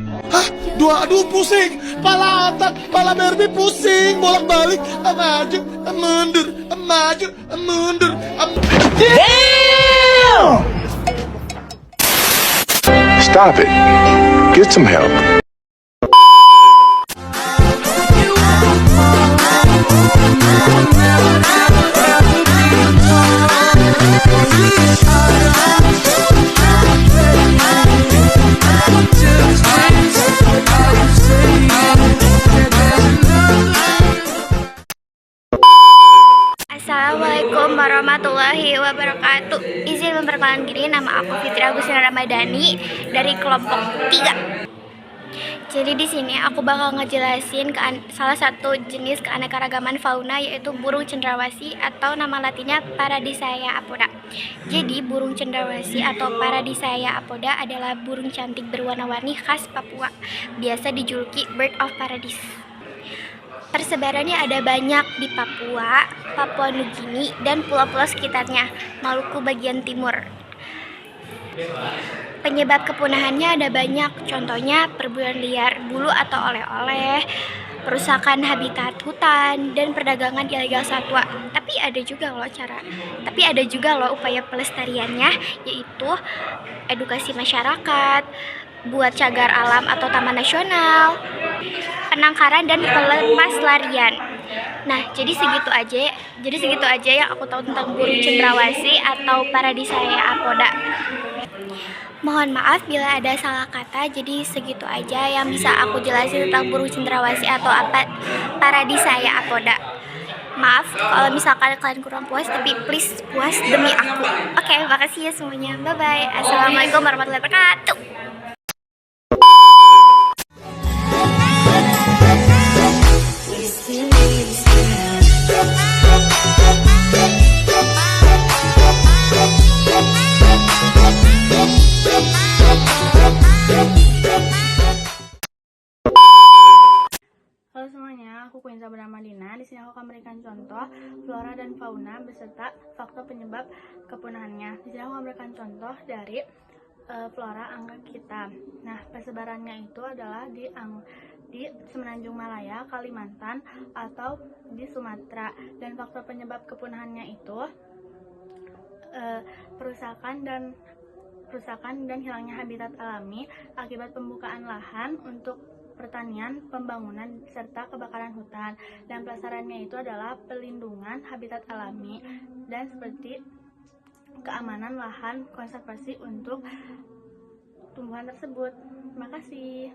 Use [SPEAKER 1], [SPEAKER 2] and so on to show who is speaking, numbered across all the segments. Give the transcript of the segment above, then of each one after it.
[SPEAKER 1] Hah? Aduh pusing. Pala otak, pala Barbie pusing. Bolak-balik. Maju, mundur, maju, mundur.
[SPEAKER 2] Damn!
[SPEAKER 3] Stop it. Get some help.
[SPEAKER 4] Assalamualaikum warahmatullahi wabarakatuh. Izin memperkenalkan diri, nama aku Fitri Agustina Ramadhani dari kelompok 3. Jadi di sini aku bakal ngejelasin salah satu jenis keanekaragaman fauna, yaitu burung cendrawasih atau nama latinnya Paradisea apoda. Jadi burung cendrawasih atau Paradisea apoda adalah burung cantik berwarna-warni khas Papua, biasa dijuluki Bird of Paradise. Persebarannya ada banyak di Papua, Papua Nugini, dan pulau-pulau sekitarnya, Maluku bagian timur. Penyebab kepunahannya ada banyak, contohnya perburuan liar, bulu atau oleh-oleh, perusakan habitat hutan, dan perdagangan ilegal satwa. Tapi ada juga loh upaya pelestariannya, yaitu edukasi masyarakat, buat cagar alam atau taman nasional, penangkaran dan pelepaslarian. Nah, jadi segitu aja yang aku tahu tentang burung cendrawasih atau Paradisea apoda. Mohon maaf bila ada salah kata, jadi segitu aja yang bisa aku jelasin tentang burung cendrawasih atau Paradisea apoda. Maaf kalau misalkan kalian kurang puas, tapi please puas demi aku. Oke, makasih ya semuanya. Bye-bye. Assalamualaikum warahmatullahi wabarakatuh.
[SPEAKER 5] Halo semuanya, aku Quinza bernama Dina. Di sini aku akan memberikan contoh flora dan fauna beserta faktor penyebab kepunahannya. Di sini aku akan memberikan contoh dari flora anggrek hitam. Nah, persebarannya itu adalah di Semenanjung Malaya, Kalimantan, atau di Sumatera. Dan faktor penyebab kepunahannya itu perusakan dan hilangnya habitat alami akibat pembukaan lahan untuk pertanian, pembangunan, serta kebakaran hutan. Dan pelestariannya itu adalah pelindungan habitat alami dan seperti keamanan lahan konservasi untuk tumbuhan tersebut. Terima kasih.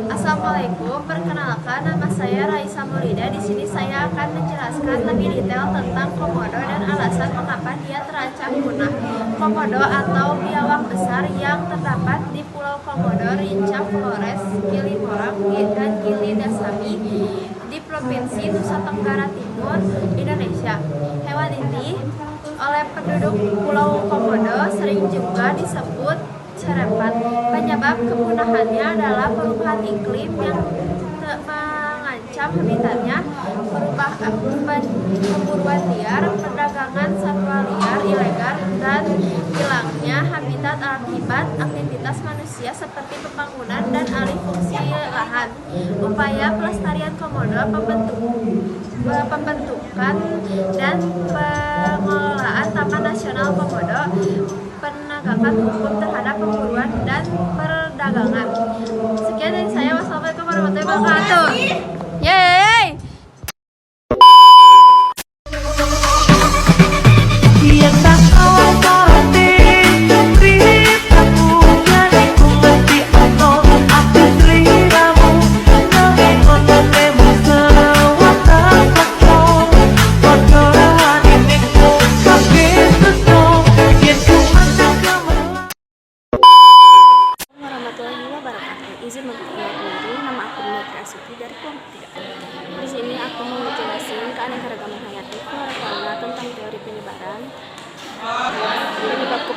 [SPEAKER 6] Assalamualaikum, perkenalkan nama saya Raisa Maulida. Di sini saya akan menjelaskan lebih detail tentang komodo dan alasan mengapa dia terancam punah. Komodo atau biawak besar yang terdapat di Pulau Komodo, Rincang, Flores, Gili Morang, dan Gili Dasami di Provinsi Nusa Tenggara Timur, Indonesia. Hewan ini oleh penduduk Pulau Komodo sering juga disebut cerepan. Penyebab kepunahannya adalah perubahan iklim yang mengancam habitatnya, pemburuan liar, perdagangan satwa liar ilegal, dan hilangnya habitat akibat aktivitas manusia seperti pembangunan dan alih fungsi lahan. Upaya pelestarian komodo, pembentukan dan pengelolaan Taman Nasional Komodo, penegakan hukum terhadap pemburuan dan perdagangan. Sekian dari saya. Wassalamualaikum warahmatullahi wabarakatuh. Yeay!
[SPEAKER 4] Warahmatullahi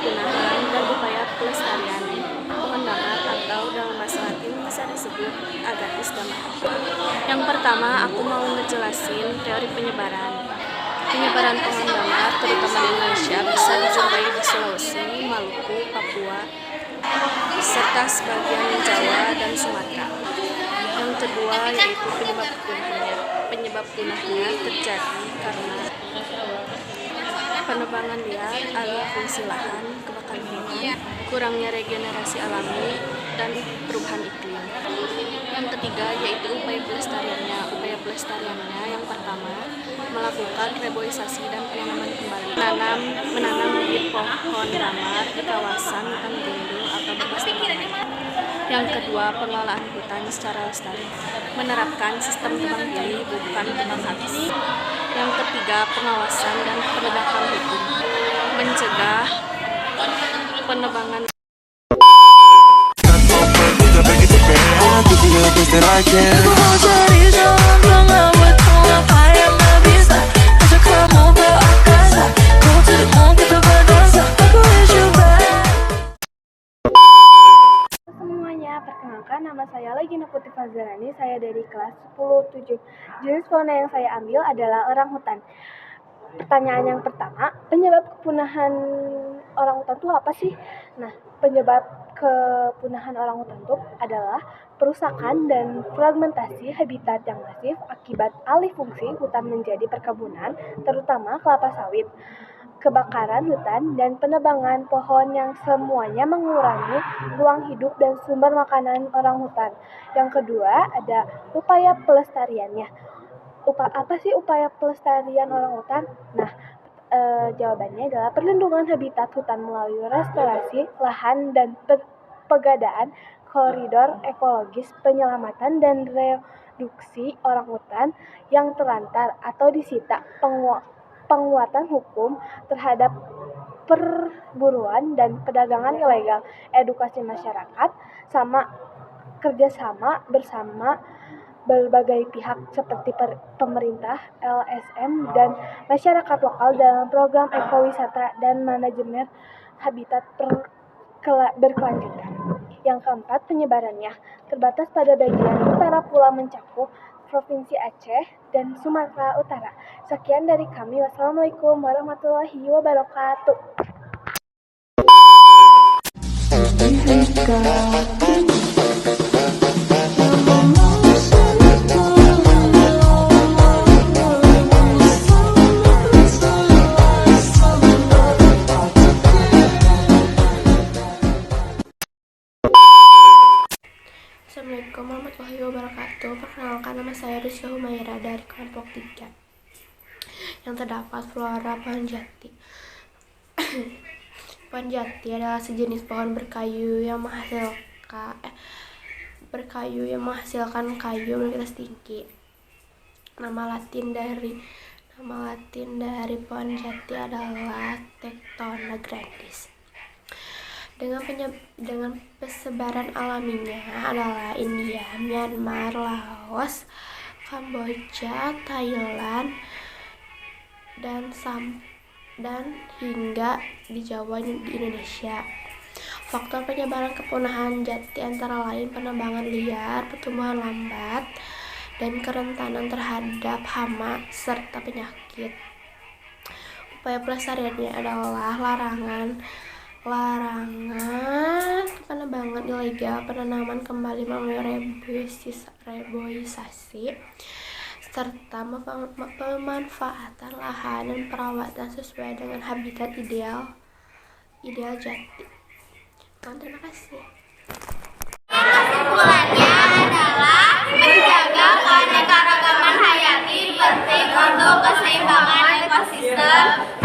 [SPEAKER 6] kepunahan dan upaya pelestarian. Pohon damar atau dalam bahasa Latin bisa disebut Agathis damar. Yang pertama, aku mau ngejelasin teori penyebaran. Penyebaran pohon damar, terutama di Indonesia, bisa dijumpai di Sulawesi, Maluku, Papua, serta sebagian Jawa dan Sumatera. Yang kedua yaitu penyebab punahnya. Penyebab punahnya terjadi karena penebangan liar, alih fungsi lahan, kebakaran hutan, kurangnya regenerasi alami, dan perubahan iklim. Yang ketiga yaitu upaya pelestariannya. Upaya pelestariannya yang pertama, melakukan reboisasi dan penanaman kembali. Menanam bibit pohon damar di kawasan hutan lindung atau bekas tanaman. Yang kedua, pengelolaan hutan secara lestari. Menerapkan sistem tebang pilih bukan tebang habis. Yang ketiga, pengawasan dan penegakan hukum. Mencegah penebangan.
[SPEAKER 5] Semuanya, perkenalkan nama saya Legina Putri Fazarani, saya dari kelas 10-7. Jenis fauna yang saya ambil adalah orangutan. Pertanyaan yang pertama, penyebab kepunahan orangutan itu apa sih? Nah, penyebab kepunahan orangutan itu adalah perusakan dan fragmentasi habitat yang masif akibat alih fungsi hutan menjadi perkebunan, terutama kelapa sawit, kebakaran hutan, dan penebangan pohon yang semuanya mengurangi ruang hidup dan sumber makanan orangutan. Yang kedua, ada upaya pelestariannya. Apa sih upaya pelestarian orangutan? Nah, jawabannya adalah perlindungan habitat hutan melalui restorasi lahan dan pegadaan koridor ekologis, penyelamatan dan reduksi orangutan yang terlantar atau disita, penguatan hukum terhadap perburuan dan perdagangan ilegal, edukasi masyarakat, kerjasama bersama berbagai pihak seperti pemerintah, LSM, dan masyarakat lokal dalam program ekowisata dan manajemen habitat berkelanjutan. Yang keempat, penyebarannya terbatas pada bagian utara pulau mencakup Provinsi Aceh dan Sumatera Utara. Sekian dari kami. Wassalamualaikum warahmatullahi wabarakatuh.
[SPEAKER 2] Assalamualaikum warahmatullahi wabarakatuh. Perkenalkan, nama saya Rizka Humaira dari kelompok 3 yang terdapat flora pohon jati. Pohon jati adalah sejenis pohon berkayu yang menghasilkan kayu bergerak tinggi. Nama Latin dari pohon jati adalah Tectona grandis. Dengan persebaran alaminya adalah India, Myanmar, Laos, Kamboja, Thailand, dan hingga di Jawa di Indonesia. Faktor penyebaran kepunahan jati antara lain penebangan liar, pertumbuhan lambat, dan kerentanan terhadap hama serta penyakit. Upaya pelestariannya adalah larangan penebangan ilegal, penanaman kembali melalui reboisasi, serta pemanfaatan lahan dan perawatan sesuai dengan habitat ideal jati. Terima kasih.
[SPEAKER 4] Kesimpulannya adalah menjaga keanekaragaman hayati penting untuk keseimbangan ekosistem